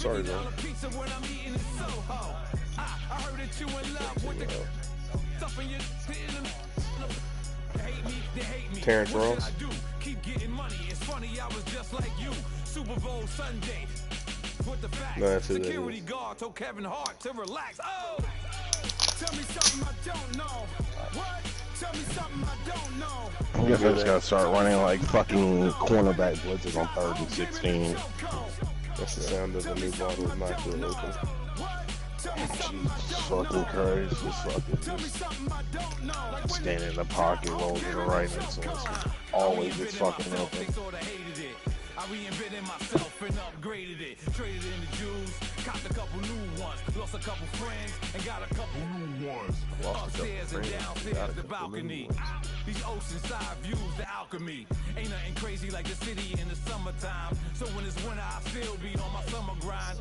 Sorry, man. Terrence Ross. No, that's who that is. I guess I just gotta start running like fucking cornerback blitzes on 3rd and 16. That's the sound of a new bottle of Nyquil open. Jesus fucking Christ, just fucking standing in the pocket, rolling to the right, and so it's always just fucking open. I reinvented myself and upgraded it. Traded in the Jews, copped a couple new ones. Lost a couple friends and got a couple new ones. Upstairs and downstairs, the balcony. These oceanside views, the alchemy. Ain't nothing crazy like the city in the summertime. So when it's winter, I still be on my summer grind.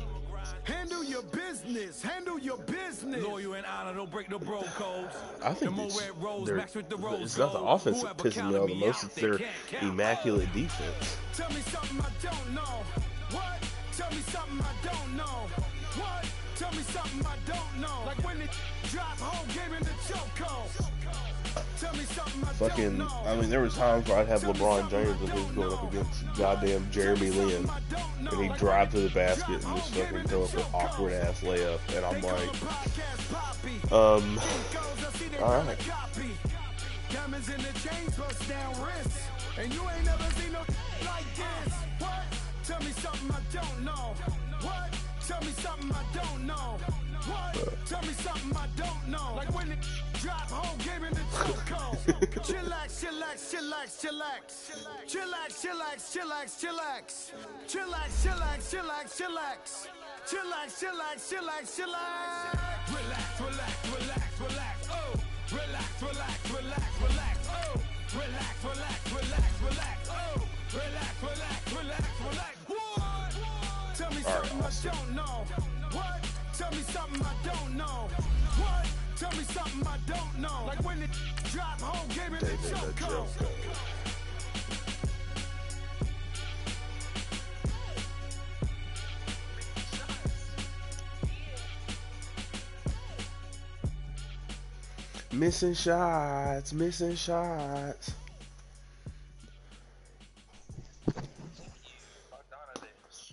Handle your business. Handle your business. Loyal and honor, don't break the bro codes. I think it's not the offense that pisses me off the most, it's their immaculate defense. Tell me something I don't know. What? Tell me something I don't know. What? Tell me something I don't know. Like when it dropped home, gave in the chokehold. Tell me something I don't know. I mean, there was times where I'd have LeBron James and he was going up against goddamn Jeremy Lin, and he'd drive to the basket and just fucking throw up an awkward ass layup, and I'm like, alright. Diamonds in the chains, bust down wrists, and you ain't never seen no like this. What? Tell me something I don't know. What? Tell me something I don't know. What? Tell me something I don't know. Like when it drop home, gave in the chokehold. Chillax, chillax, chillax, chillax. Chillax, chillax, chillax, chillax. Chillax, chillax, chillax, chillax. Chillax, chillax, chillax, chillax. Relax, relax, relax, relax. Oh. Relax, relax, relax, relax. Oh. Relax, relax, relax, relax. Oh. Relax, relax, relax, relax. What? Tell me something I don't know. What? Tell me something I don't know. What? Tell me something I don't know. Like when it drop home, gave it the chokehold. Missing shots, missing shots.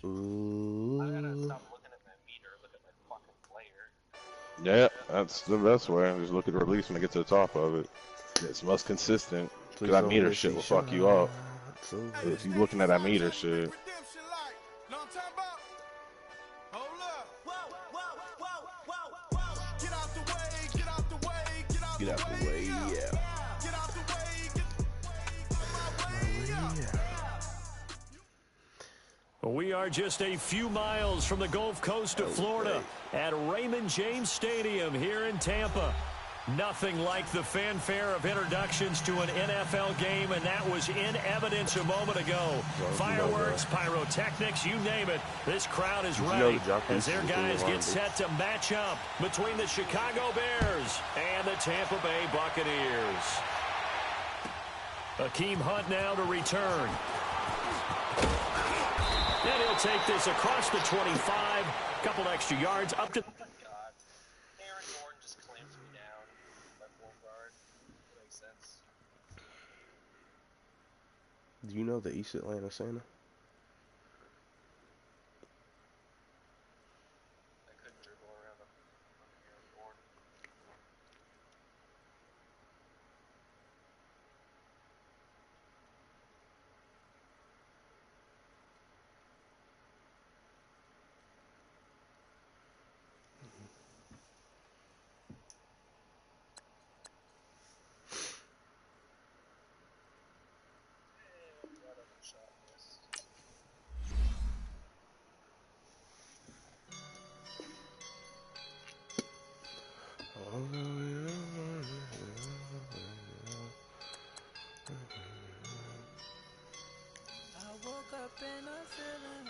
Ooh. I gotta stop looking at my meter, look at my fucking player. Yeah, that's the best way. Just look at the release when I get to the top of it. It's most consistent. Because that meter shit will fuck you up. If you're looking at that meter shit. Get out the way, yeah. We are just a few miles from the Gulf Coast of Florida at Raymond James Stadium here in Tampa. Nothing like the fanfare of introductions to an NFL game, and that was in evidence a moment ago. Fireworks, pyrotechnics, you name it. This crowd is ready as their guys get set to match up between the Chicago Bears and the Tampa Bay Buccaneers. Akeem Hunt now to return. And he'll take this across the 25. Couple extra yards up to... Do you know the East Atlanta Santa? I couldn't dribble around the board.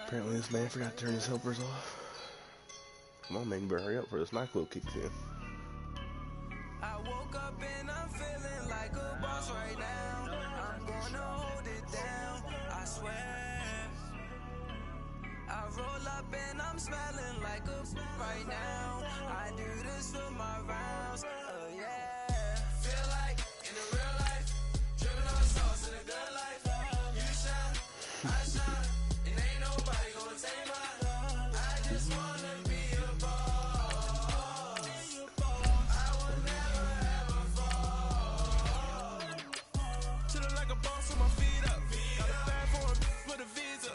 Apparently this man forgot to turn his helpers off. Come on, man, you better hurry up before this NyQuil kicks in. I woke up and I'm feeling like a boss right now. I'm gonna hold it down, I swear. I roll up and I'm smelling right now. I do this for my rounds. Oh yeah. Feel like in the real life, dripping on sauce in a good life. You shine, I shine, and ain't nobody gonna take my love. I just wanna be a boss. I will never ever fall. Chillin' like a boss with my feet up. Got a bag for a visa.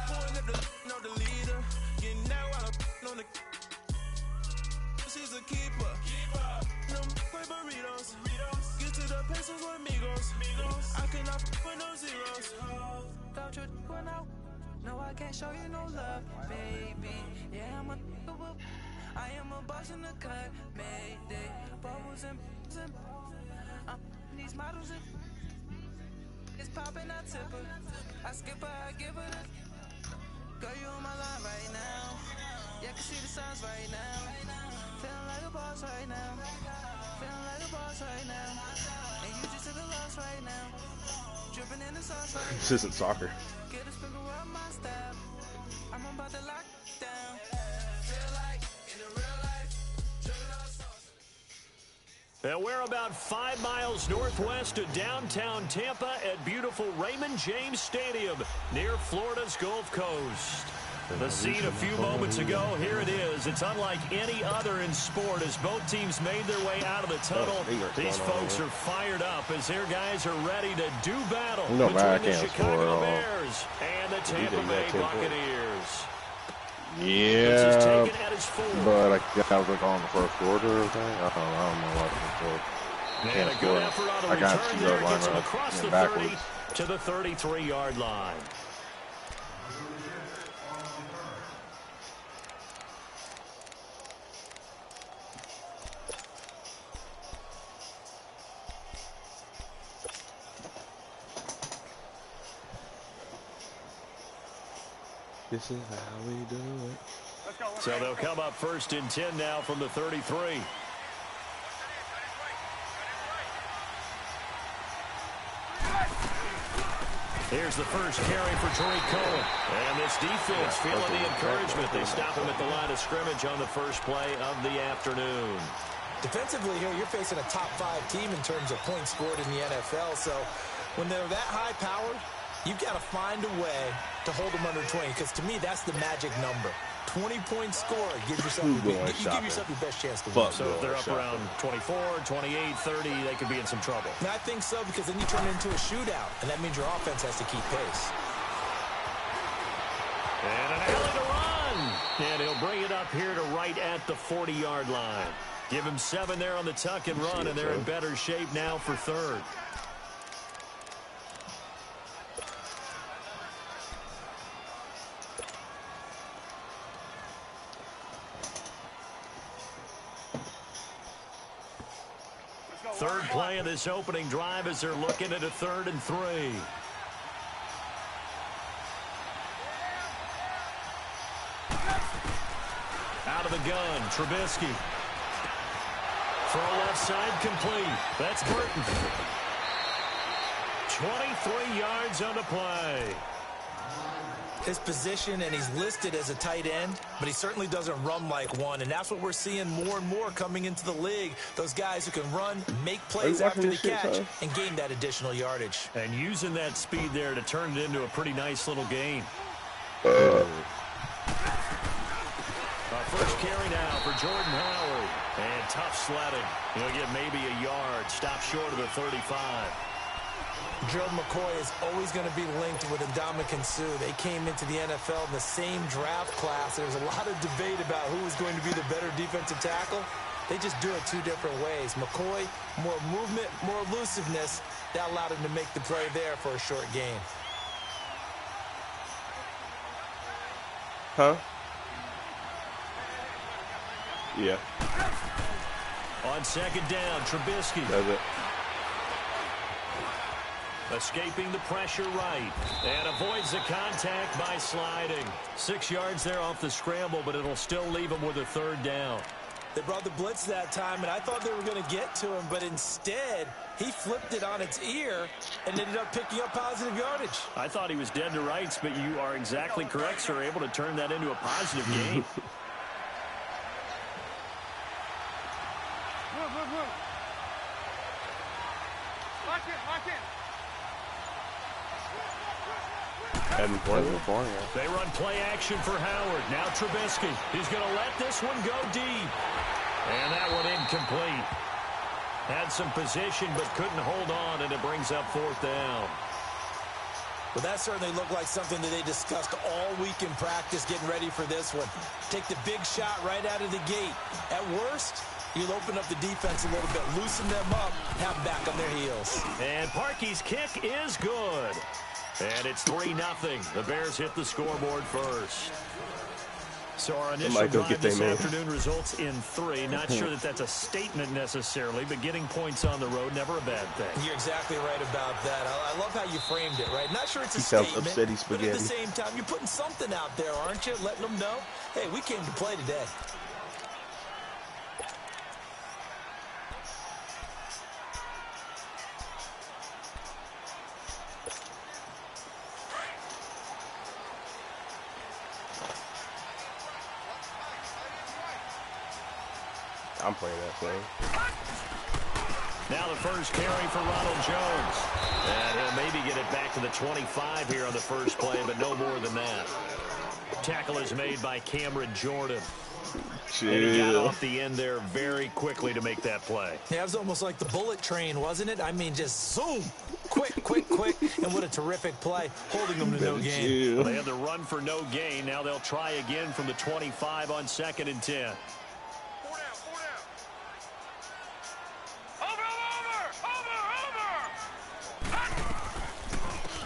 Pulling up no the leader. Getting that while I'm on the. She's a keeper. No play burritos. Get to the pesos with amigos. I cannot with no zeros. Don't you run out? No, I can't show you no love, baby. Yeah, I am a boss in the cut, mayday. Bubbles and these models and it's popping, I tip her. I skip her, I give her the. Girl, you on my line right now. Yeah, I can see the signs right now. Feeling like a boss right now. Feeling like a boss right now. And you just took a loss right now. Dripping in the sauce right now. This isn't soccer. Get a sprinkle up my step. I'm about to lock down. Feel like in the real life. Dripping on sauce. And we're about 5 miles northwest of downtown Tampa at beautiful Raymond James Stadium near Florida's Gulf Coast. The scene a few moments ago, here it is. It's unlike any other in sport as both teams made their way out of the tunnel. These folks are fired up as their guys are ready to do battle between the Chicago Bears and the Tampa Bay Buccaneers. Yeah, but I was like on the first quarter or something. I don't know what. And a good effort on the return there. Gets him across the 30 to the 33-yard line. This is how we do it. So they'll come up 1st and 10 now from the 33. Here's the first carry for Tariq Cohen. And this defense feeling the encouragement. They stop him at the line of scrimmage on the first play of the afternoon. Defensively here, you're facing a top 5 team in terms of points scored in the NFL. So when they're that high-powered, you've got to find a way to hold them under 20, because to me, that's the magic number. 20-point score. Give yourself your best chance to win. So if they're up around 24, 28, 30, they could be in some trouble. And I think so, because then you turn it into a shootout, and that means your offense has to keep pace. And an alley to run. And he'll bring it up here to right at the 40-yard line. Give him 7 there on the tuck and run, and they're in better shape now for 3rd. Third play of this opening drive as they're looking at a 3rd and 3. Out of the gun, Trubisky. Throw left side complete. That's Burton. 23 yards on the play. His position, and he's listed as a tight end, but he certainly doesn't run like one, and that's what we're seeing more and more coming into the league. Those guys who can run, make plays after the catch, and gain that additional yardage. And using that speed there to turn it into a pretty nice little gain. First carry now for Jordan Howard. And tough sledding. He'll get maybe a yard. Stop short of the 35. Gerald McCoy is always going to be linked with Ndamukong Suh. They came into the NFL in the same draft class. There's a lot of debate about who is going to be the better defensive tackle. They just do it 2 different ways. McCoy, more movement, more elusiveness. That allowed him to make the play there for a short gain. Huh? Yeah. On 2nd down, Trubisky. Does it. Escaping the pressure right. And avoids the contact by sliding. 6 yards there off the scramble, but it'll still leave him with a 3rd down. They brought the blitz that time, and I thought they were going to get to him, but instead, he flipped it on its ear and ended up picking up positive yardage. I thought he was dead to rights, but you are exactly correct, sir. Able to turn that into a positive gain. California. They run play action for Howard. Now Trubisky. He's going to let this one go deep. And that one incomplete. Had some position but couldn't hold on, and it brings up 4th down. Well, that certainly looked like something that they discussed all week in practice getting ready for this one. Take the big shot right out of the gate. At worst, you'll open up the defense a little bit, loosen them up, have them back on their heels. And Parkey's kick is good. And it's 3-0. The Bears hit the scoreboard first. So our initial drive this afternoon results in 3. Not sure that that's a statement necessarily, but getting points on the road, never a bad thing. You're exactly right about that. I love how you framed it, right? Not sure it's a statement, but at the same time, you're putting something out there, aren't you? Letting them know, hey, we came to play today. I'm playing that thing. Now the first carry for Ronald Jones. And he'll maybe get it back to the 25 here on the first play, but no more than that. Tackle is made by Cameron Jordan. And he got off the end there very quickly to make that play. Yeah, it was almost like the bullet train, wasn't it? I mean, just zoom. Quick. And what a terrific play, holding them to no gain. Well, they had the run for no gain. Now they'll try again from the 25 on 2nd and 10.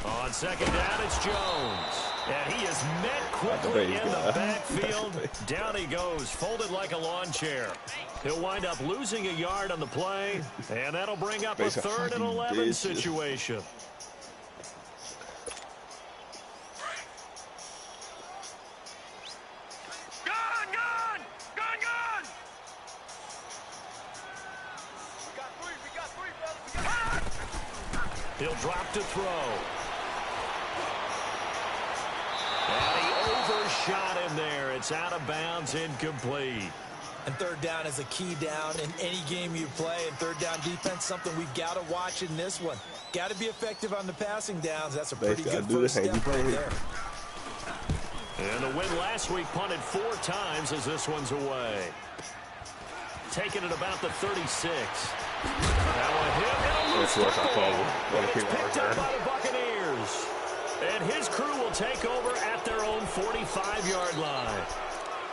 On 2nd down, it's Jones. And he is met quickly in the backfield. Down he goes, folded like a lawn chair. He'll wind up losing a yard on the play, and that'll bring up a 3rd and 11 situation. Gun! He'll drop to throw. And he overshot him there. It's out of bounds, incomplete. And 3rd down is a key down in any game you play. And 3rd down defense, something we've got to watch in this one. Got to be effective on the passing downs. That's a pretty good first step right there. And the win last week punted 4 times as this one's away. Taking it about the 36. Now a hit and a loose football. It's picked up by the Buccaneers. And his crew will take over at their own 45-yard line.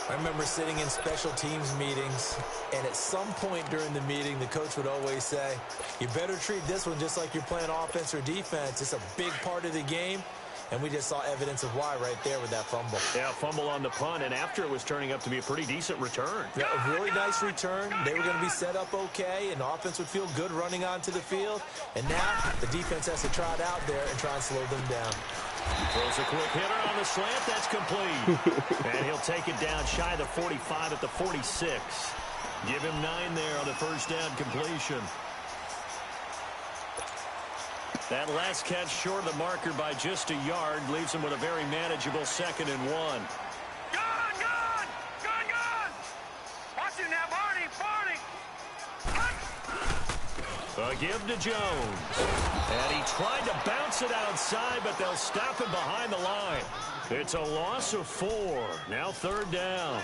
I remember sitting in special teams meetings, and at some point during the meeting, the coach would always say, you better treat this one just like you're playing offense or defense. It's a big part of the game. And we just saw evidence of why right there with that fumble. Yeah, fumble on the punt, and after it was turning up to be a pretty decent return. Yeah, a really nice return. They were going to be set up okay, and the offense would feel good running onto the field. And now the defense has to trot out there and try and slow them down. Throws a quick hitter on the slant. That's complete. And he'll take it down shy of the 45 at the 46. Give him 9 there on the first down completion. That last catch short of the marker by just a yard leaves him with a very manageable 2nd and 1. Gun! Watch it now, Barney! A give to Jones. And he tried to bounce it outside, but they'll stop him behind the line. It's a loss of 4. Now 3rd down.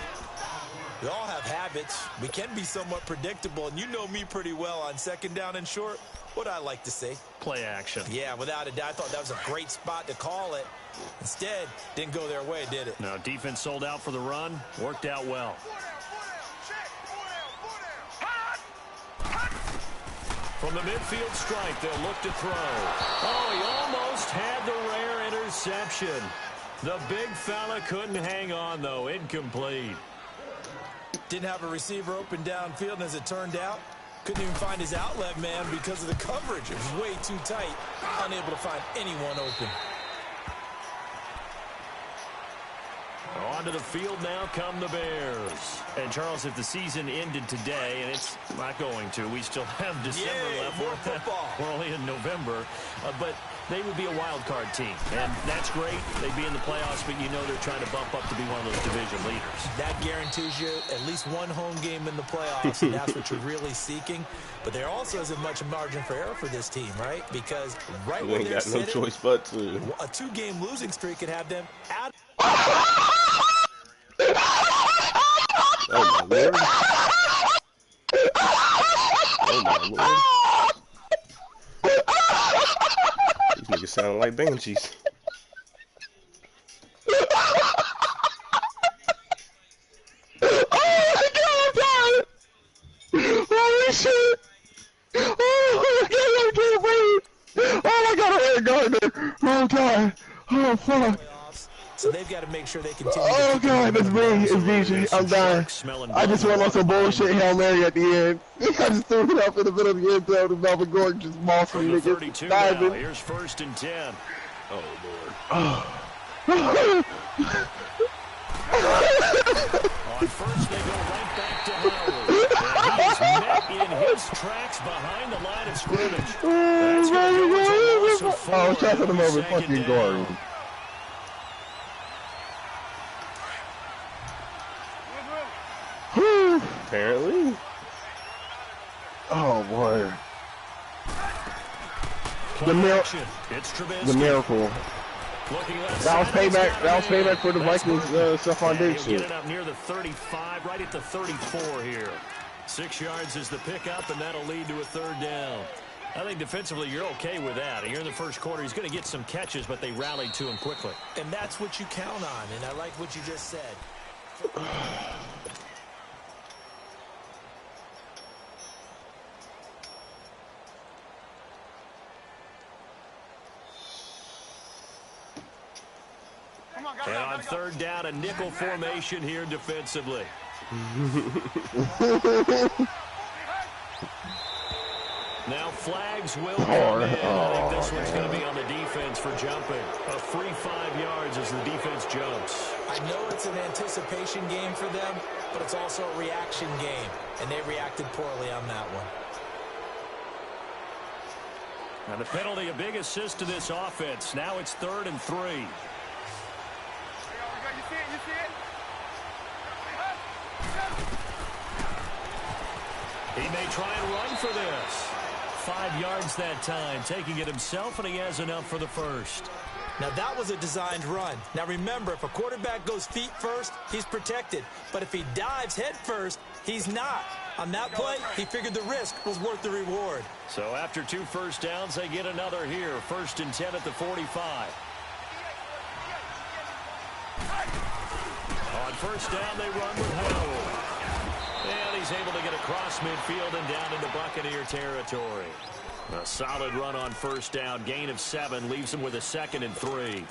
We all have habits. We can be somewhat predictable, and you know me pretty well on 2nd down and short. What I like to say. Play action. Yeah, without a doubt. I thought that was a great spot to call it. Instead, didn't go their way, did it? No, defense sold out for the run. Worked out well. From the midfield strike, they'll look to throw. Oh, he almost had the rare interception. The big fella couldn't hang on, though. Incomplete. Didn't have a receiver open downfield, and as it turned out, couldn't even find his outlet man because of the coverage. It was way too tight. Unable to find anyone open. Onto the field now come the Bears. And, Charles, if the season ended today, and it's not going to, we still have December left. More football. We're only in November. But they would be a wild card team. And that's great. They'd be in the playoffs, but you know they're trying to bump up to be one of those division leaders. That guarantees you at least one home game in the playoffs, and that's what you're really seeking. But there also isn't much margin for error for this team, right? Because right You where ain't they're got no sitting, choice but to. a 2-game losing streak could have them out. Oh, my Lord. Oh, my Lord. These niggas sound like banshees. Holy shit! Oh my god, I can't breathe! Oh my god, I'm Gardner! Oh god! Oh fuck! So they've got to make sure they continue. Oh god, it's me, it's DJ. I'm dying. I just went on some bullshit Hail Mary at the end. I just threw it up in the middle of the end zone and Melvin Gordon just mossing niggas. Diving. Here's 1st and 10. Oh, Lord. On first, they go right back to Howard. And he is met in his tracks behind the line of scrimmage. That's going to go to a loss of 4. I was checking him over Second fucking down. Gordon. Apparently. Oh boy. It's Trubisky. The miracle. That was payback. That was payback for the Vikings Stephon Diggs Get shit. it up near the 35, right at the 34 here. 6 yards is the pickup, and that'll lead to a 3rd down. I think defensively you're okay with that. Here in the first quarter, he's going to get some catches, but they rallied to him quickly. And that's what you count on, and I like what you just said. And on 3rd down, a nickel formation here defensively. Now flags will come in. I think this one's going to be on the defense for jumping. A free 5 yards as the defense jumps. I know it's an anticipation game for them, but it's also a reaction game, and they reacted poorly on that one. And the penalty, a big assist to this offense. Now it's 3rd and 3. He may try and run for this. 5 yards that time, taking it himself, and he has enough for the first. Now, that was a designed run. Now, remember, if a quarterback goes feet first, he's protected. But if he dives head first, he's not. On that play, he figured the risk was worth the reward. So after 2 first downs, they get another here. 1st and 10 at the 45. On 1st down, they run with Howard. And he's able to get across midfield and down into Buccaneer territory. A solid run on 1st down. Gain of 7 leaves him with a 2nd and 3.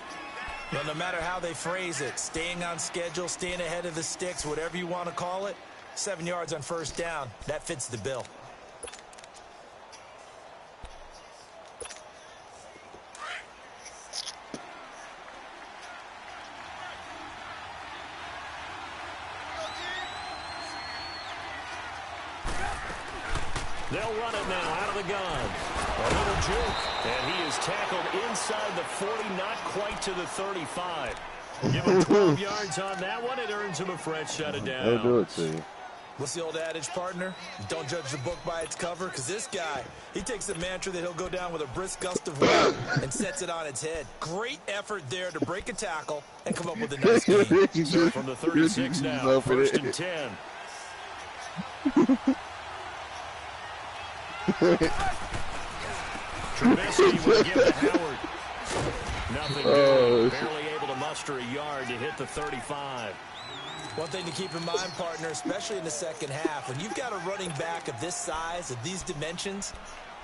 Well, no matter how they phrase it, staying on schedule, staying ahead of the sticks, whatever you want to call it, 7 yards on 1st down, that fits the bill. They'll run it now out of the gun. A little juke, and he is tackled inside the 40, not quite to the 35. Give him 12 yards on that one. It earns him a fresh set of downs. They'll do it to you. What's the old adage, partner? Don't judge the book by its cover, because this guy, he takes the mantra that he'll go down with a brisk gust of wind and sets it on its head. Great effort there to break a tackle and come up with a nice game. From the 36 now, 1st and 10. Trubisky will give to Howard. Nothing doing. Barely able to muster a yard to hit the 35. One thing to keep in mind, partner, especially in the second half, when you've got a running back of this size, of these dimensions,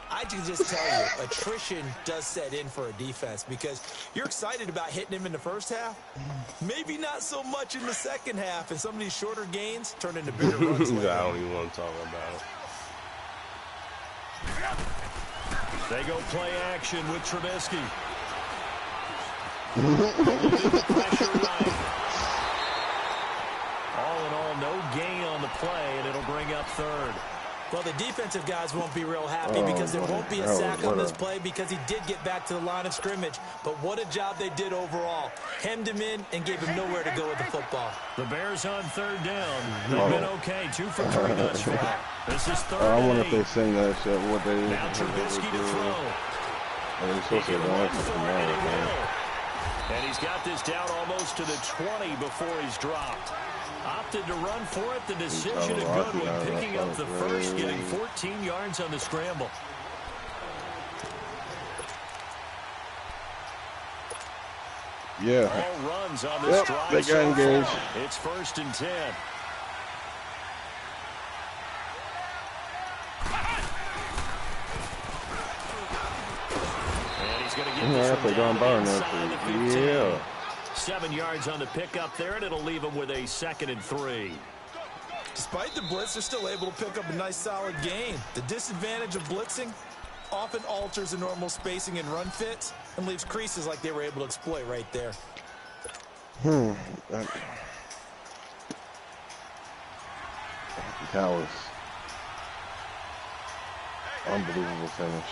I can just tell you, attrition does set in for a defense because you're excited about hitting him in the first half. Maybe not so much in the second half, and some of these shorter gains turn into bigger runs. I don't even want to talk about it. They go play action with Trubisky. Pressure right. All in all, no gain on the play, and it'll bring up 3rd. Well, the defensive guys won't be real happy because there won't be a sack on this play because he did get back to the line of scrimmage. But what a job they did overall. Hemmed him in and gave him nowhere to go with the football. The Bears on third down. They've been okay. 2 for 3 thus far. This is third I and wonder 8. if they sing that shit. What they Now Trubisky to throw. They're supposed to run for tomorrow, man. And he's got this down almost to the 20 before he's dropped. Opted to run for it. The decision a good one. Picking up the first, getting 14 yards on the scramble. Yeah. All runs on this drive. They got engaged. It's 1st and 10. And he's going to get this one down inside the 15. Yeah. 7 yards on the pickup there, and it'll leave him with a 2nd and 3. Despite the blitz, they're still able to pick up a nice, solid gain. The disadvantage of blitzing often alters the normal spacing and run fits and leaves creases like they were able to exploit right there. That was unbelievable finish.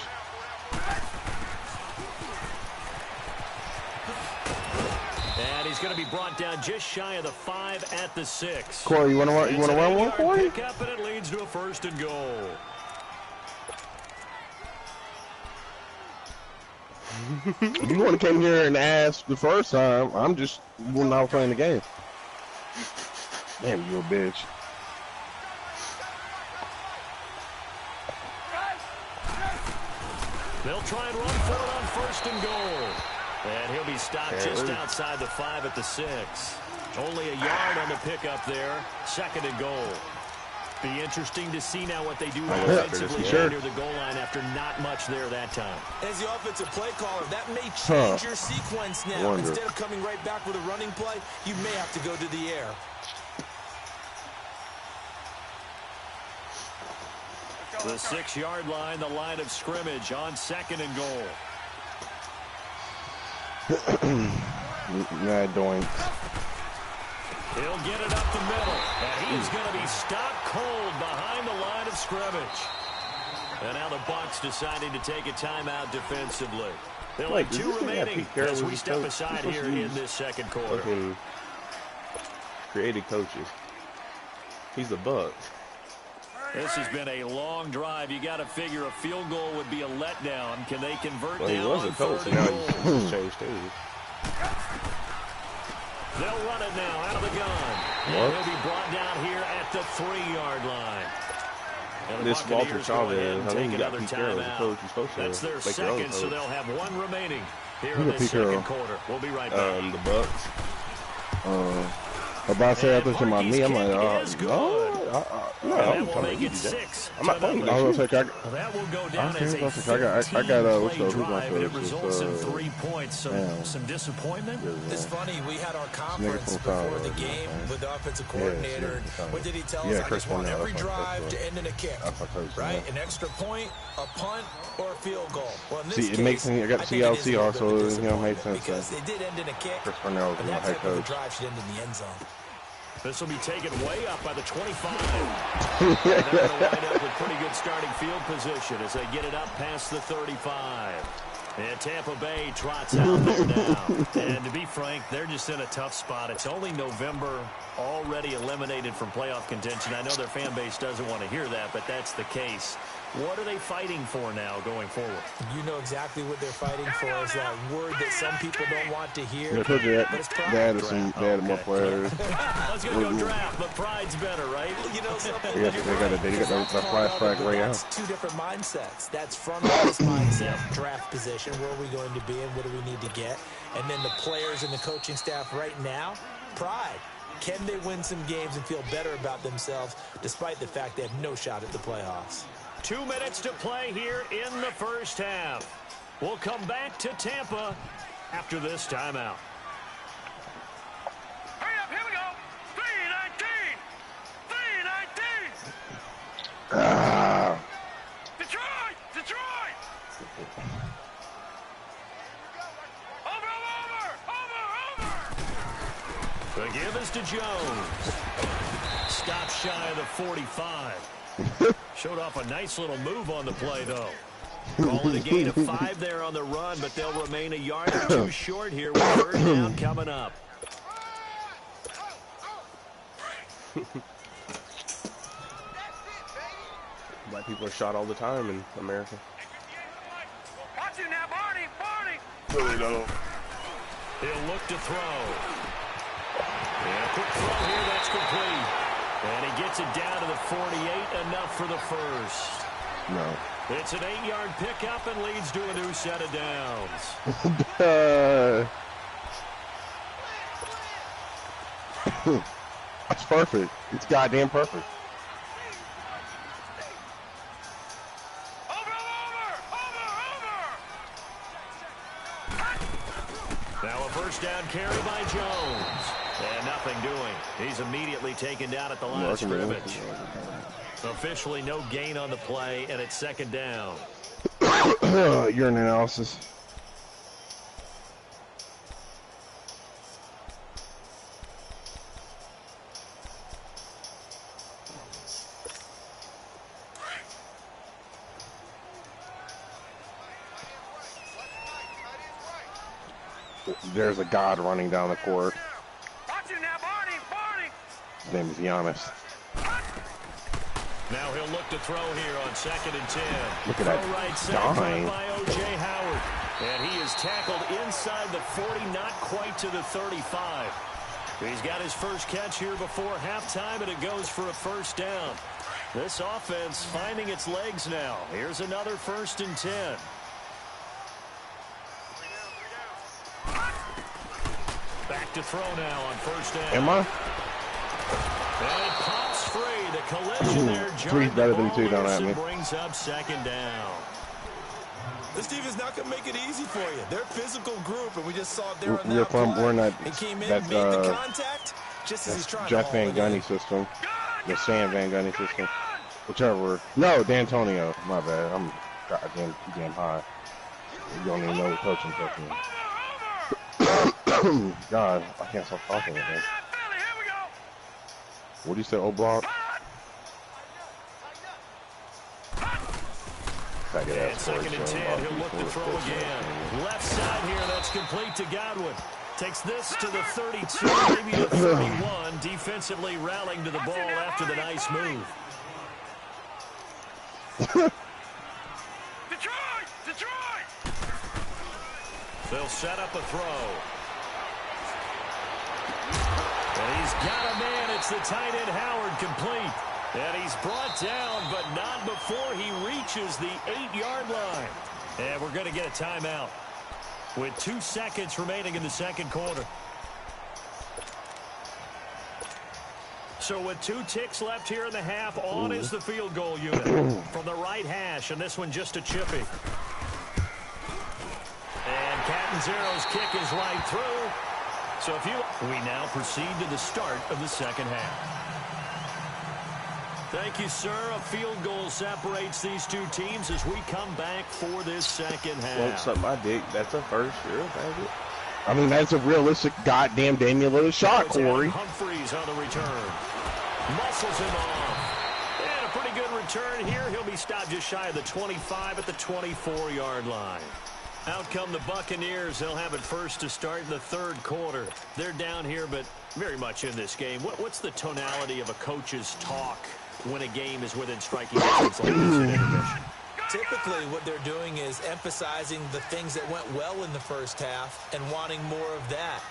And he's going to be brought down just shy of the 5 at the 6. Corey, you want to run one for you? Pick up, and it leads to a 1st and goal. You want to come here and ask the first time? I'm just not playing the game. Damn, you a bitch. They'll try and run for it on 1st and goal. And he'll be stopped just outside the 5 at the 6. Only a yard on the pickup there. 2nd and goal. Be interesting to see now what they do offensively near the goal line after not much there that time. As the offensive play caller, that may change your sequence now. Instead of coming right back with a running play, you may have to go to the air. The 6-yard line, the line of scrimmage on 2nd and goal. Nah, doing. He'll get it up the middle, and he's going to be stopped cold behind the line of scrimmage. And now the Bucs deciding to take a timeout defensively. They'll have 2 remaining as we step aside here in this 2nd quarter. Creative coaches. He's the Bucs. This has been a long drive. You got to figure a field goal would be a letdown. Can they convert Well, he now was on a coach, 3rd and and now goal? he's changed teams. They'll run it now out of the gun. And he'll be brought down here at the 3-yard line. And This Walter Buccaneers go ahead Chavez, and I think take he got another Pete Carroll as a timeout. coach. He's supposed to That's their make their own 2nd, so coach. they'll have 1 remaining here Who's in a this Pete 2nd Carroll? quarter. We'll be right back. The Bucs. About to say, I thought about me. I'm like, No, that will make it 6. I'm not playing I was like, That will go down as a I got what's play the drive, and it results in 3 points. Some disappointment? It's funny, we had our conference before the game with the offensive coordinator. And what did he tell us? I just want every drive to end in a kick, right? An extra point, a punt, or a field goal. Well, in this case, it makes me. I got CLC also. Makes sense. because they did end in a kick, Chris Cornell and is my that head type of a coach. drive should end in the end zone. This will be taken way up by the 25. And they're going to wind up with pretty good starting field position as they get it up past the 35. And Tampa Bay trots out there now. And to be frank, they're just in a tough spot. It's only November, already eliminated from playoff contention. I know their fan base doesn't want to hear that, but that's the case. What are they fighting for now going forward? You know exactly what they're fighting for is that word that some people don't want to hear. I told you that. But it's They pride. had more players. I was going to go draft, but pride's better, right? You know something? Yeah, they got the flash flag right now. That's 2 different mindsets. That's front office mindset, draft position, where are we going to be and what do we need to get? And then the players and the coaching staff right now, pride. Can they win some games and feel better about themselves despite the fact they have no shot at the playoffs? 2 minutes to play here in the first half. We'll come back to Tampa after this timeout. Hurry up, here we go. 3:19. 3:19. Detroit! Detroit! Over! The give is to Jones. Stop shy of the 45. Showed off a nice little move on the play, though. Calling a gain of 5 there on the run, but they'll remain a yard or two short here with third down coming up. Black people are shot all the time in America. Watch it now, Barney! Really don't. He'll look to throw. And a quick throw here, that's complete. And he gets it down to the 48, enough for the first. No. It's an 8-yard pickup and leads to a new set of downs. That's perfect. It's goddamn perfect. Now a first down carry by Jones. And nothing doing. He's immediately taken down at the line of scrimmage. Officially no gain on the play, and it's second down. You're an analysis. There's a god running down the court. His name is Giannis. Now he'll look to throw here on 2nd and 10. Look at that Right side dime. by O.J. Howard. And he is tackled inside the 40, not quite to the 35. He's got his first catch here before halftime, and it goes for a first down. This offense finding its legs now. Here's another 1st and 10. Back to throw now on first down. Am I? And it pops free. The collision there. Three's better than 2, don't at me. Brings up second down. This team is not going to make it easy for you. They're a physical group, and we just saw it there on We're that from, play. we're not, He came in, that's, made the contact, just as he's trying Jeff to haul Van it Gundy in. system. The Sam Van Gundy system. Whichever. No, D'Antonio. My bad. I'm goddamn too damn high. You don't even know what coaching technique. God, I can't stop talking about this. What do you say, O-Block? And 2nd and 10, he'll look to throw again. Left side here, that's complete to Godwin. Takes this to the 32, maybe the 31. Defensively rallying to the ball after the nice move. Detroit! They'll set up a throw. And he's got a man. It's the tight end Howard, complete. And he's brought down, but not before he reaches the 8-yard line. And we're going to get a timeout with 2 seconds remaining in the second quarter. So with 2 ticks left here in the half, on is the field goal unit from the right hash, and this one just a chippy. And Catanzaro's kick is right through. So we now proceed to the start of the second half. Thank you, sir. A field goal separates these 2 teams as we come back for this second half. Won't suck my dick. That's a first. Sure, thank you. I mean, that's a realistic goddamn Damian Lillard shot, Corey. Humphreys on the return. Muscles him off. And a pretty good return here. He'll be stopped just shy of the 25 at the 24-yard line. Out come the Buccaneers. They'll have it first to start in the third quarter. They're down here, but very much in this game. What's the tonality of a coach's talk when a game is within striking distance like this in intermission? Typically, what they're doing is emphasizing the things that went well in the first half and wanting more of that.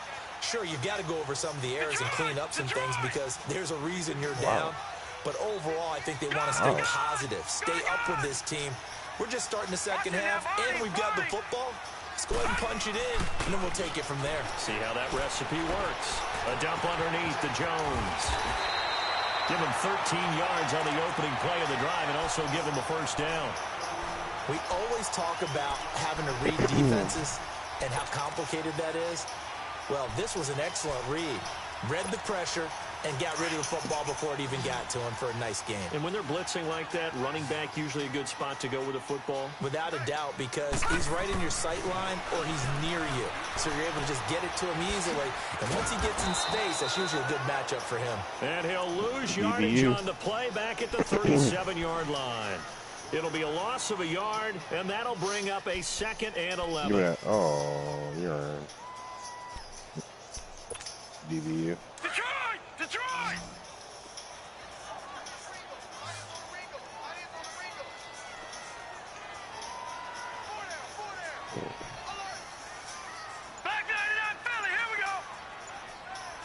Sure, you've got to go over some of the errors and clean up some things because there's a reason you're down. But overall, I think they want to stay positive, stay up with this team. We're just starting the second half, and we've got the football. Let's go ahead and punch it in, and then we'll take it from there. See how that recipe works. A dump underneath to Jones. Give him 13 yards on the opening play of the drive and also give him a first down. We always talk about having to read defenses and how complicated that is. Well, this was an excellent read. Read the pressure, and got rid of the football before it even got to him for a nice game. And when they're blitzing like that, running back usually a good spot to go with a football? Without a doubt, because he's right in your sight line or he's near you. So you're able to just get it to him easily. And once he gets in space, that's usually a good matchup for him. And he'll lose yardage on the play back at the 37-yard line. It'll be a loss of a yard, and that'll bring up a 2nd and 11. Yeah. Oh, you're DBU. Detroit! Detroit! Back 99 Philly, here we go!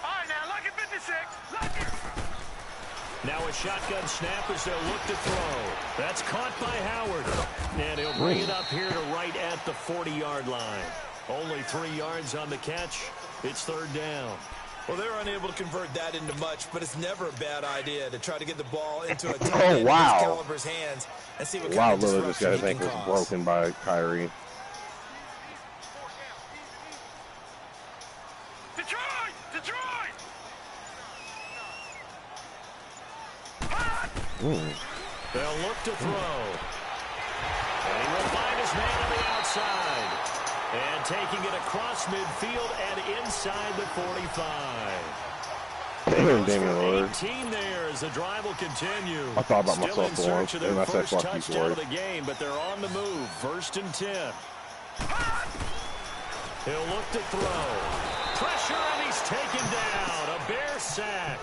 All right, now, lucky 56. Lucky! Now a shotgun snap as they'll look to throw. That's caught by Howard. And he'll bring it up here to right at the 40-yard line. Only 3 yards on the catch. It's 3rd down. Well, they're unable to convert that into much, but it's never a bad idea to try to get the ball into a tight end of this caliber's hands and see what kind of Lillard just got his disruption he ankles can cause. broken by Kyrie. Detroit! Detroit! They'll look to throw. And he will find his man on the outside. And taking it across midfield and inside the 45. Damn, Damian Lillard. 18 there as the drive will continue. I thought about Still myself in for search once, of their and I said, first fuck you touchdown for of it. the game, but they're on the move. 1st and 10. He'll look to throw. Pressure, and he's taken down. A Bear sack.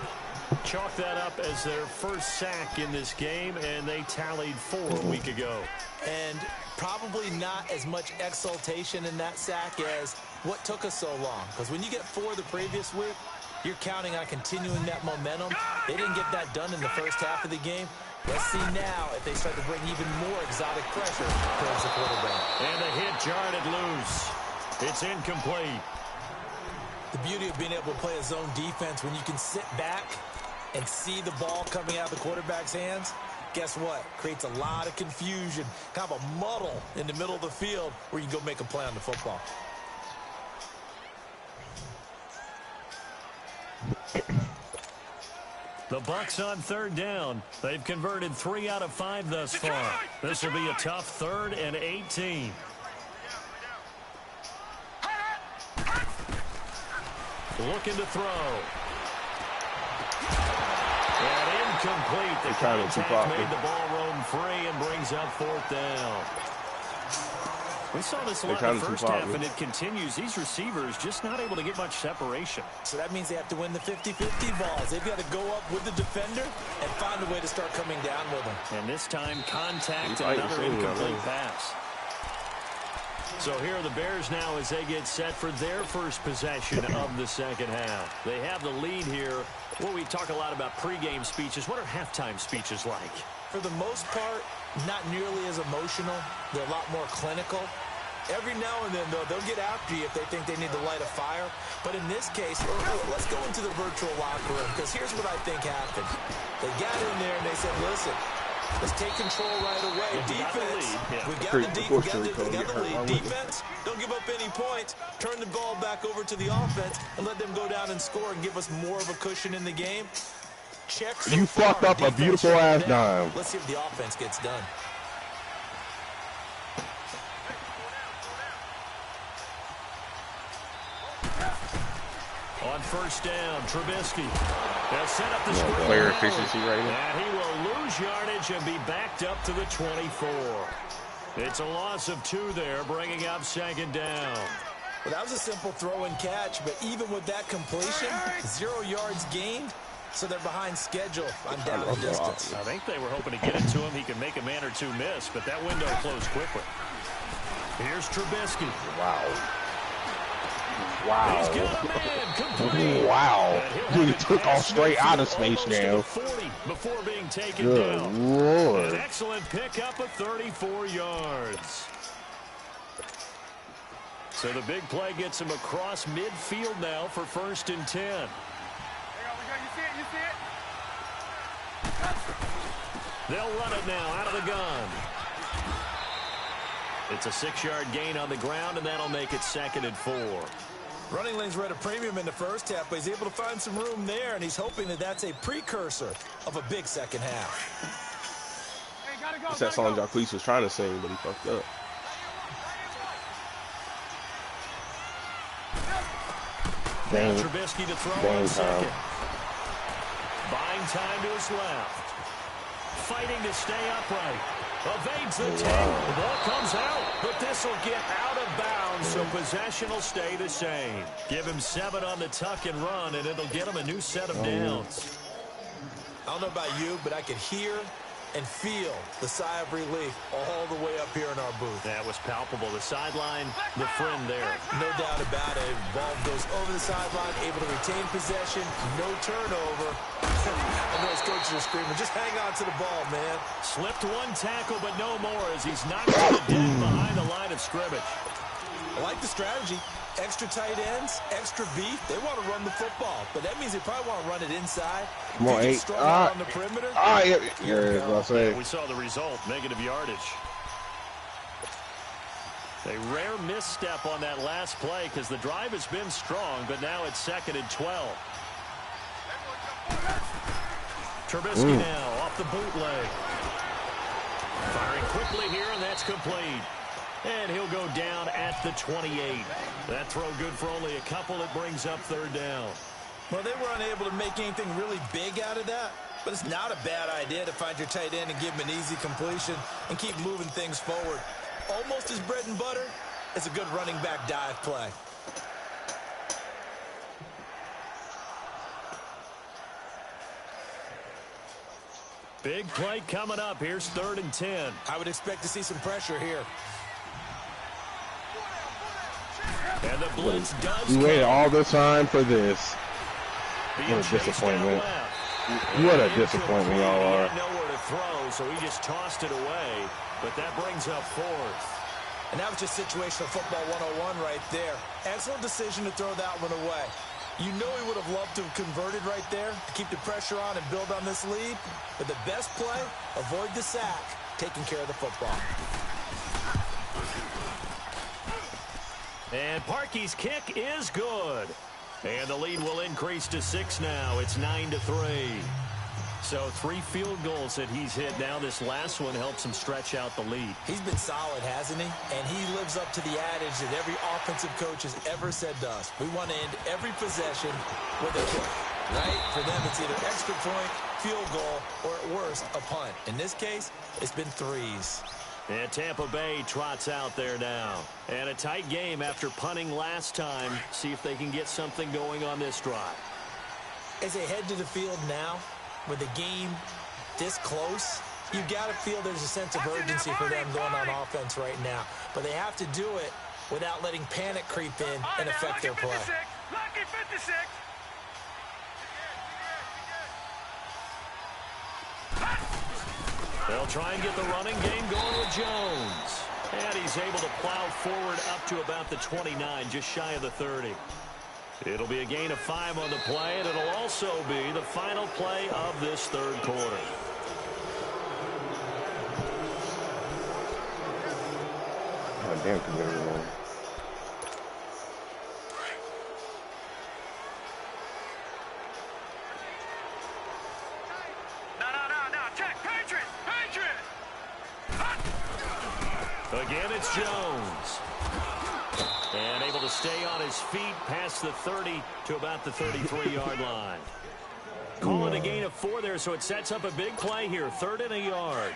Chalk that up as their first sack in this game, and they tallied 4 a week ago. And probably not as much exultation in that sack as what took us so long. Because when you get 4 the previous week, you're counting on continuing that momentum. They didn't get that done in the first half of the game. Let's see now if they start to bring even more exotic pressure towards the quarterback. And the hit jarred it loose. It's incomplete. The beauty of being able to play a zone defense when you can sit back and see the ball coming out of the quarterback's hands, guess what? Creates a lot of confusion, kind of a muddle in the middle of the field where you can go make a play on the football. The Bucs on 3rd down. They've converted 3 out of 5 thus far. This will be a tough 3rd and 18. Looking to throw. And incomplete. The contact made the ball roam free and brings up 4th down. We saw this a lot in the first half, and it continues. These receivers just not able to get much separation. So that means they have to win the 50-50 balls. They've got to go up with the defender and find a way to start coming down with them. And this time, contact, another incomplete pass. So here are the Bears now as they get set for their first possession of the second half. They have the lead here. Well, we talk a lot about pregame speeches. What are halftime speeches like? For the most part, not nearly as emotional. They're a lot more clinical. Every now and then, though, they'll get after you if they think they need to light a fire. But in this case, let's go into the virtual locker room, because here's what I think happened. They got in there and they said, listen, let's take control right away. Defense, we got the lead. Defense, don't give up any points. Turn the ball back over to the offense and let them go down and score and give us more of a cushion in the game. Check so You far. fucked up a beautiful ass dime. Let's see if the offense gets done. On 1st down, Trubisky. They'll set up the screen. Player efficiency rating. And he will lose yardage and be backed up to the 24. It's a loss of 2 there, bringing up 2nd down. Well, that was a simple throw and catch, but even with that completion, 0 yards gained, so they're behind schedule on down and distance. I think they were hoping to get it to him. He could make a man or 2 miss, but that window closed quickly. Here's Trubisky. Wow. Wow. He's got a man complete. Wow. He took off straight out of space now. 40 before being taken Good down. Lord. An excellent pickup of 34 yards. So the big play gets him across midfield now for 1st and 10. You see it? You see it? They'll run it now out of the gun. It's a 6-yard gain on the ground, and that'll make it 2nd and 4. Running lanes were at a premium in the first half, but he's able to find some room there, and he's hoping that that's a precursor of a big second half. Hey, gotta go, It's that song Jacquees was trying to sing, but he fucked up. Trubisky to throw on second. Buying time to his left. Fighting to stay upright. Evades the tackle. The ball comes out, but this will get out of bounds, so possession will stay the same. Give him 7 on the tuck and run, and it'll get him a new set of downs. I don't know about you, but I could hear and feel the sigh of relief all the way up here in our booth. That was palpable. The sideline, the friend there. No doubt about it. Ball goes over the sideline, able to retain possession, no turnover. And those coaches are screaming, just hang on to the ball, man. Slipped one tackle, but no more as he's knocked to the deck behind the line of scrimmage. I like the strategy. Extra tight ends, extra beef. They want to run the football, but that means they probably want to run it inside. Come on, 8. On the perimeter. Yeah, We saw the result, negative yardage. A rare misstep on that last play because the drive has been strong, but now it's 2nd and 12. Trubisky now off the bootleg. Firing quickly here, and that's complete. And he'll go down at the 28. That throw good for only a couple. It brings up 3rd down. Well, they were unable to make anything really big out of that, but it's not a bad idea to find your tight end and give him an easy completion and keep moving things forward. Almost his bread and butter. It's a good running back dive play. Big play coming up. Here's 3rd and 10. I would expect to see some pressure here. And the blitz does You come. waited all the time for this. Being What a chased disappointment. down left. What a disappointment y'all He are. had nowhere to throw, so he just tossed it away. But that brings up 4th. And that was just situational football 101 right there. Excellent decision to throw that one away. You know he would have loved to have converted right there to keep the pressure on and build on this lead. But the best play, avoid the sack, taking care of the football. And Parkey's kick is good. And the lead will increase to 6 now. It's 9-3. So 3 field goals that he's hit now. This last one helps him stretch out the lead. He's been solid, hasn't he? And he lives up to the adage that every offensive coach has ever said to us. We want to end every possession with a kick, right? For them, it's either extra point, field goal, or at worst, a punt. In this case, it's been 3s. And Tampa Bay trots out there now. And a tight game after punting last time. See if they can get something going on this drive. As they head to the field now, with the game this close, you've got to feel there's a sense of urgency for them going on offense right now. But they have to do it without letting panic creep in and affect their play. Lucky 56. They'll try and get the running game going with Jones. And he's able to plow forward up to about the 29, just shy of the 30. It'll be a gain of 5 on the play, and it'll also be the final play of this 3rd quarter. God damn, computer room. No. Check. Patriot. Again, it's Jones. And able to stay on his feet past the 30 to about the 33-yard line. Calling a gain of 4 there, so it sets up a big play here. 3rd and a yard.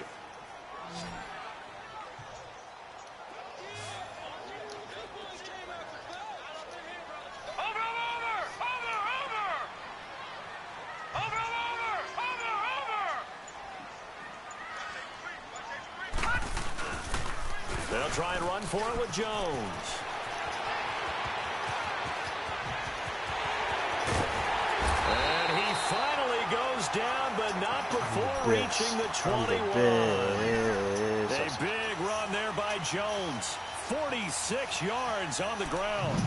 They'll try and run for it with Jones. And he finally goes down, but not before reaching the 21. A big run there by Jones. 46 yards on the ground.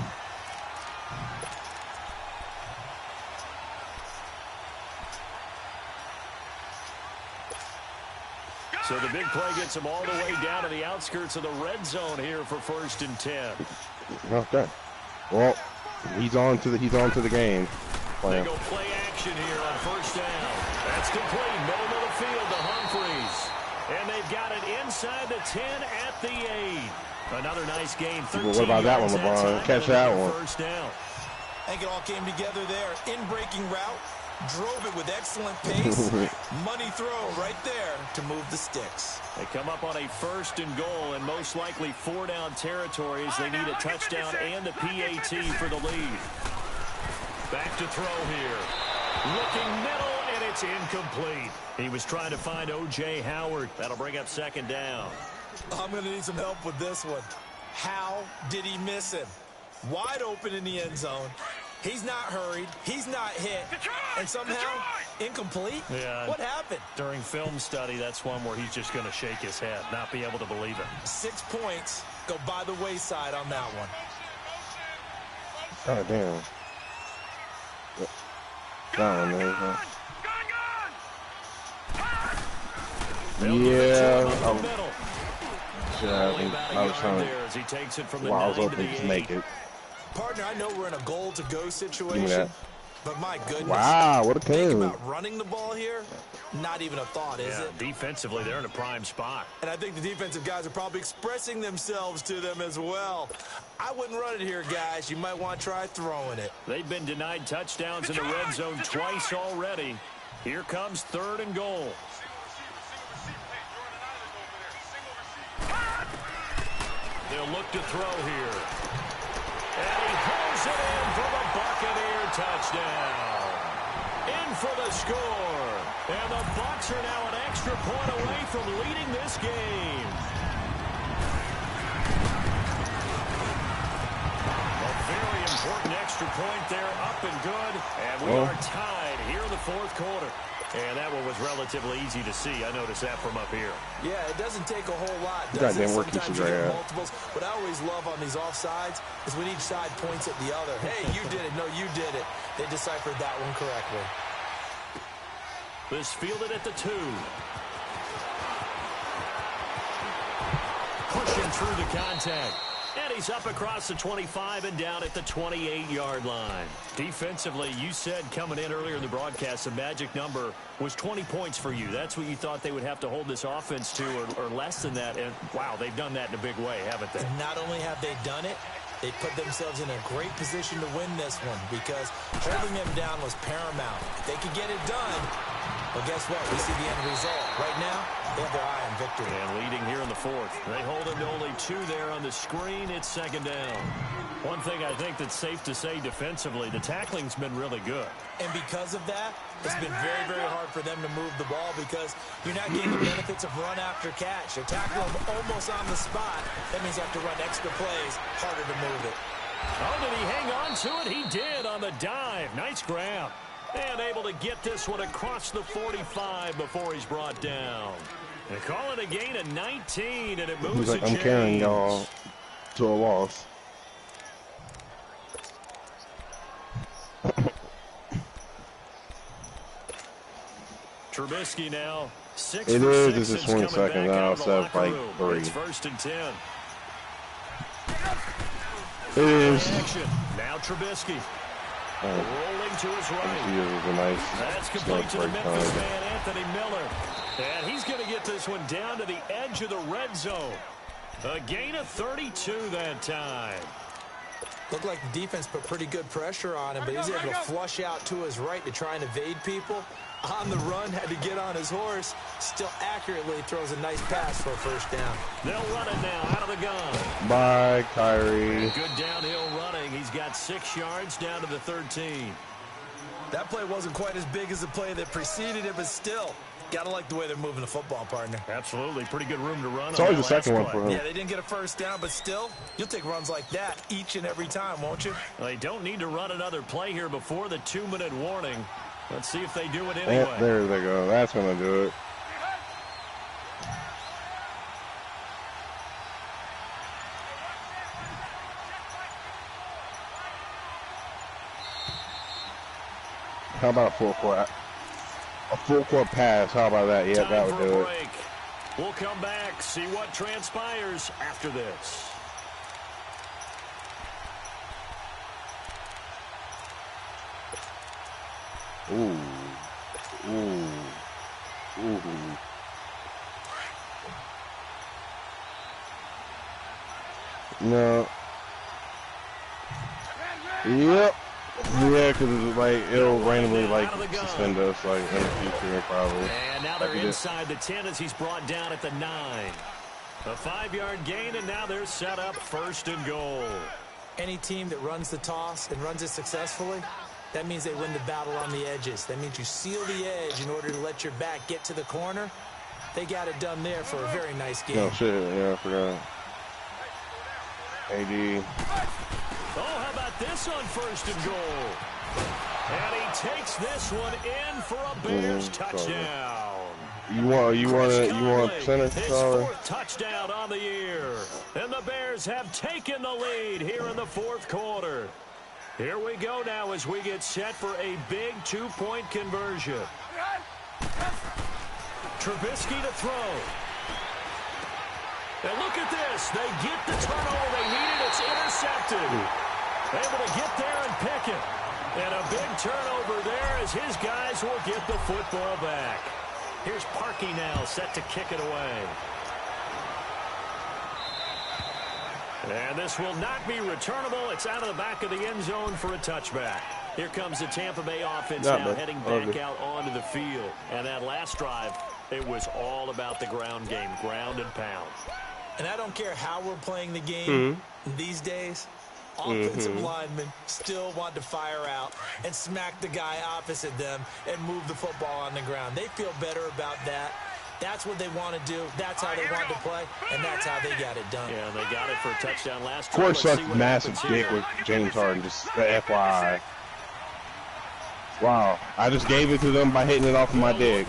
So the big play gets him all the way down to the outskirts of the red zone here for 1st and 10. Okay. Well, He's on to the game. They go play action here on first down. That's complete, middle of the field to Humphreys. And they've got it inside the 10 at the 8. Another nice game. What about that one, LeBron? Catch that one. First down. I think it all came together there. In-breaking route. Drove it with excellent pace. Money throw right there to move the sticks. They come up on a 1st and goal and most likely 4-down territories. They need a touchdown and a PAT for the lead. Back to throw here. Looking middle, and it's incomplete. He was trying to find O.J. Howard. That'll bring up 2nd down. I'm going to need some help with this one. How did he miss him? Wide open in the end zone. He's not hurried. He's not hit. And somehow, incomplete? Yeah. What happened? During film study, that's one where he's just going to shake his head, not be able to believe it. 6 points go by the wayside on that one. Oh, damn. That one, I was trying to. I was hoping to make it. Partner, I know we're in a goal-to-go situation, but my goodness. Wow, what a think game. about running the ball here, not even a thought, is it? Defensively, they're in a prime spot. And I think the defensive guys are probably expressing themselves to them as well. I wouldn't run it here, guys. You might want to try throwing it. They've been denied touchdowns in the red zone twice already. Here comes 3rd and goal. They'll look to throw here. And he pulls it in for the Buccaneer touchdown. In for the score. And the Bucs are now an extra point away from leading this game. A very important extra point there, up and good. And we are tied here in the 4th quarter. And that one was relatively easy to see. I noticed that from up here. Yeah, it doesn't take a whole lot, does it? Sometimes you get multiples. What I always love on these offsides is when each side points at the other. Hey, you did it. No, you did it. They deciphered that one correctly. This fielded at the 2. Pushing through the contact. And he's up across the 25 and down at the 28-yard line. Defensively, you said coming in earlier in the broadcast, the magic number was 20 points for you. That's what you thought they would have to hold this offense to, or less than that. And, wow, they've done that in a big way, haven't they? Not only have they done it, they put themselves in a great position to win this one because holding them down was paramount. If they could get it done, well, guess what? We see the end result. Right now, they have their eye on victory. And leading here in the 4th. They hold them to only 2 there on the screen. It's 2nd down. One thing I think that's safe to say defensively, the tackling's been really good. And because of that, it's been very, very hard for them to move the ball because you're not getting the benefits of run after catch. You tackle them almost on the spot. That means you have to run extra plays, harder to move it. Oh, did he hang on to it? He did on the dive. Nice grab. And able to get this one across the 45 before he's brought down. They call it a gain of 19, and it moves He's like, the I'm chains. carrying y'all to a loss. Trubisky now, 6 It for is. 6 This is since 20 coming seconds back now, out of the so locker like room. 3. It's 1st and 10. It is. Action. Now Trubisky. Rolling to his right. That's complete to the Memphis man, Anthony Miller. And he's going to get this one down to the edge of the red zone. A gain of 32 that time. Looked like the defense put pretty good pressure on him, but he was able to flush out to his right to try and evade people. On the run, had to get on his horse. Still accurately throws a nice pass for a 1st down. They'll run it now out of the gun. Bye, Kyrie. Good downhill running. He's got 6 yards down to the 13. That play wasn't quite as big as the play that preceded it, but still, gotta like the way they're moving the football, partner. Absolutely. Pretty good room to run. It's always the second one for him. Yeah, they didn't get a 1st down, but still, you'll take runs like that each and every time, won't you? They don't need to run another play here before the 2-minute warning. Let's see if they do it anyway. And there they go. That's going to do it. How about a full court? A full court pass. How about that? Yeah, that would do it. We'll come back, see what transpires after this. Ooh. Ooh. Ooh. No. Yep. Yeah, because it's like it'll randomly like suspend us like in the future probably. And now they're inside the 10 as he's brought down at the 9. A 5-yard gain, and now they're set up 1st and goal. Any team that runs the toss and runs it successfully, that means they win the battle on the edges. That means you seal the edge in order to let your back get to the corner. They got it done there for a very nice game. Oh shit, yeah, I forgot. AD. Oh, how about this on 1st and goal? And he takes this one in for a Bears touchdown. You want center? His 4th touchdown on the year. And the Bears have taken the lead here in the 4th quarter. Here we go now as we get set for a big 2-point conversion. Trubisky to throw. And look at this. They get the turnover they needed. It's intercepted. Able to get there and pick it. And a big turnover there as his guys will get the football back. Here's Parkey now set to kick it away. And this will not be returnable. It's out of the back of the end zone for a touchback. Here comes the Tampa Bay offense now heading back out onto the field. And that last drive, it was all about the ground game, ground and pound. And I don't care how we're playing the game these days. Offensive linemen still want to fire out and smack the guy opposite them and move the football on the ground. They feel better about that. That's what they want to do. That's how they want to play, and that's how they got it done. Yeah, they got it for a touchdown last time. Of course, such massive dick with James Harden, just FYI. Wow, I just gave it to them by hitting it off of my dick.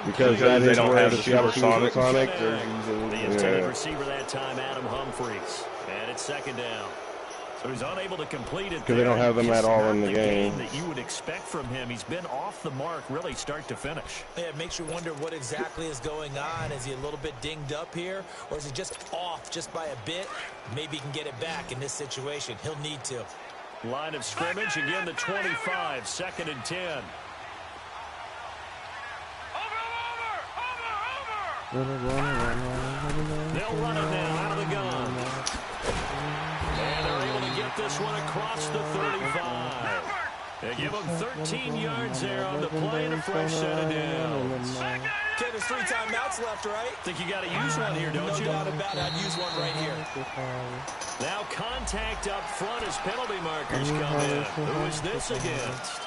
Because they don't have the supersonic. The intended receiver that time, Adam Humphries. And it's 2nd down. So he's unable to complete it. Because they don't have them at all in the game. That you would expect from him. He's been off the mark really start to finish. Yeah, it makes you wonder what exactly is going on. Is he a little bit dinged up here? Or is he just off just by a bit? Maybe he can get it back in this situation. He'll need to. Line of scrimmage, again the 25, 2nd and 10. They'll run it now out of the gun. And they're able to get this one across the 35. They give them 13 yards there on the play and a fresh set of downs. Okay, there's 3 timeouts left, right? Think you got to use one here, don't you? No doubt about it. I'd use one right here. Now contact up front as penalty markers come in. Who is this against?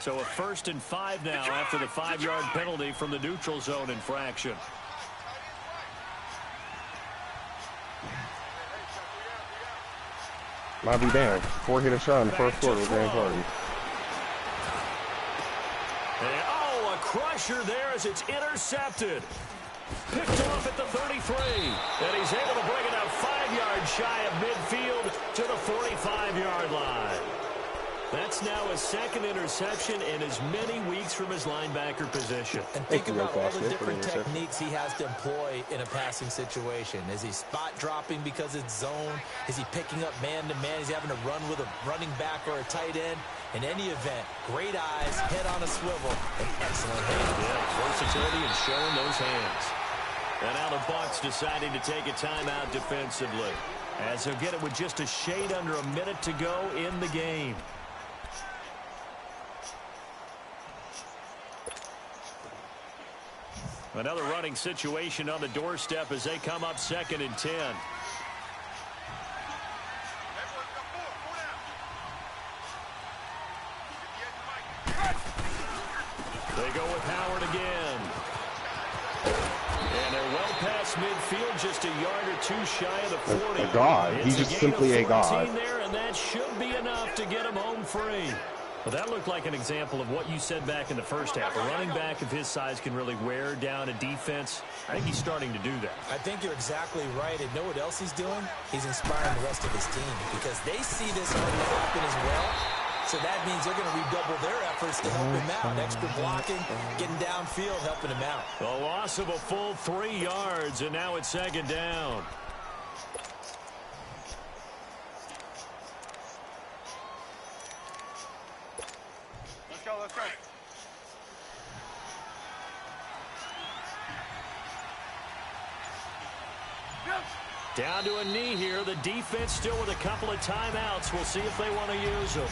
So a 1st and 5 now after the 5-yard penalty from the neutral zone infraction. Might be damn. 4-hit shot in the 1st quarter with James Harden. Oh, a crusher there as it's intercepted. Picked off at the 33. And he's able to bring it up 5 yards shy of midfield to the 45-yard line. That's now his 2nd interception in as many weeks from his linebacker position. And think about all the different techniques he has to employ in a passing situation. Is he spot dropping because it's zone? Is he picking up man-to-man? Is he having to run with a running back or a tight end? In any event, great eyes, head on a swivel, and excellent hands. Yeah, versatility and showing those hands. And now the Bucs deciding to take a timeout defensively, as they'll get it with just a shade under a minute to go in the game. Another running situation on the doorstep as they come up 2nd and 10. They go with Howard again. And they're well past midfield, just a yard or 2 shy of the 40. A god. He's just simply a god. There, and that should be enough to get him home free. Well, that looked like an example of what you said back in the first half. A running back of his size can really wear down a defense. I think he's starting to do that. I think you're exactly right. And know what else he's doing? He's inspiring the rest of his team because they see this starting to happen as well. So that means they're going to redouble their efforts to help him out. Extra blocking, getting downfield, helping him out. A loss of a full 3 yards, and now it's 2nd down. Let's go, let's go. Down to a knee here. The defense still with a couple of timeouts. We'll see if they want to use them.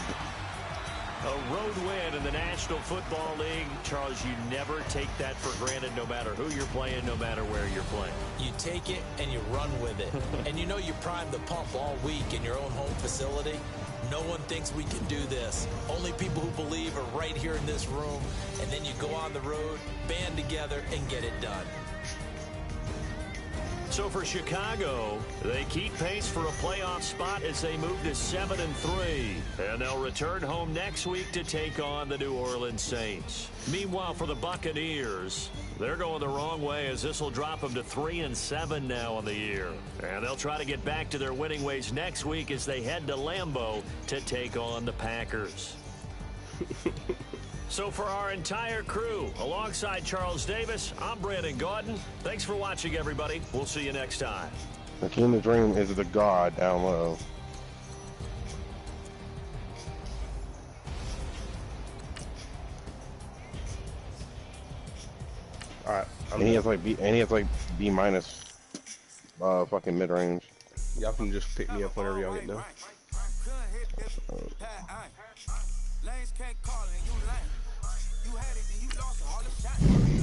A road win in the National Football League. Charles, you never take that for granted no matter who you're playing, no matter where you're playing. You take it and you run with it. And you know you primed the pump all week in your own home facility. No one thinks we can do this. Only people who believe are right here in this room. And then you go on the road, band together, and get it done. So for Chicago, they keep pace for a playoff spot as they move to 7-3. And they'll return home next week to take on the New Orleans Saints. Meanwhile, for the Buccaneers, they're going the wrong way as this will drop them to 3-7 now on the year. And they'll try to get back to their winning ways next week as they head to Lambeau to take on the Packers. So for our entire crew, alongside Charles Davis, I'm Brandon Gaudin. Thanks for watching, everybody. We'll see you next time. The King of the Dream is the god down low. All right. And he has like B minus, fucking mid range. Y'all can just pick me up whenever y'all get done. Lanes can't call and you lame. You had it and you lost all the shots.